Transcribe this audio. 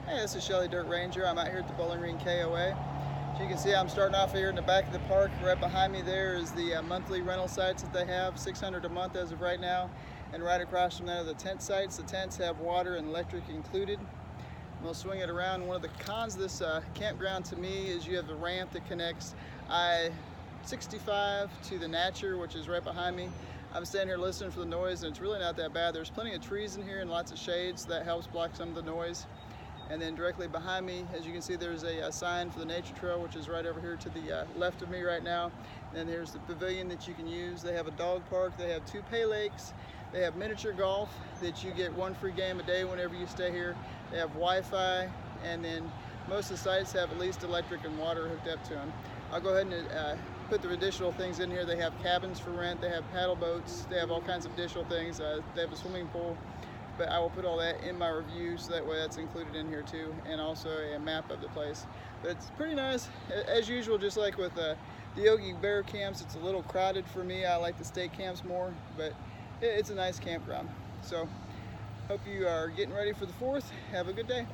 Hey, this is Shelly Dirt Ranger. I'm out here at the Bowling Green KOA. As you can see, I'm starting off here in the back of the park. Right behind me there is the monthly rental sites that they have, $600 a month as of right now. And right across from there are the tent sites. The tents have water and electric included. We'll swing it around. One of the cons of this campground to me is you have the ramp that connects I65 to the Natcher, which is right behind me. I'm standing here listening for the noise, and it's really not that bad. There's plenty of trees in here and lots of shade, so that helps block some of the noise. And then directly behind me, as you can see, there's a sign for the nature trail, which is right over here to the left of me right now. And then there's the pavilion that you can use. They have a dog park. They have 2 pay lakes. They have Minature Golf that you get 1 free game a day whenever you stay here. They have Wi-Fi, and then most of the sites have at least electric and water hooked up to them. I'll go ahead and put the additional things in here. They have cabins for rent. They have paddle boats. They have all kinds of additional things. They have a swimming pool. But I will put all that in my review, so that way that's included in here too, and also a map of the place. But it's pretty nice. As usual, just like with the Yogi Bear camps, it's a little crowded for me. I like the state camps more, but it's a nice campground. So hope you are getting ready for the 4th. Have a good day.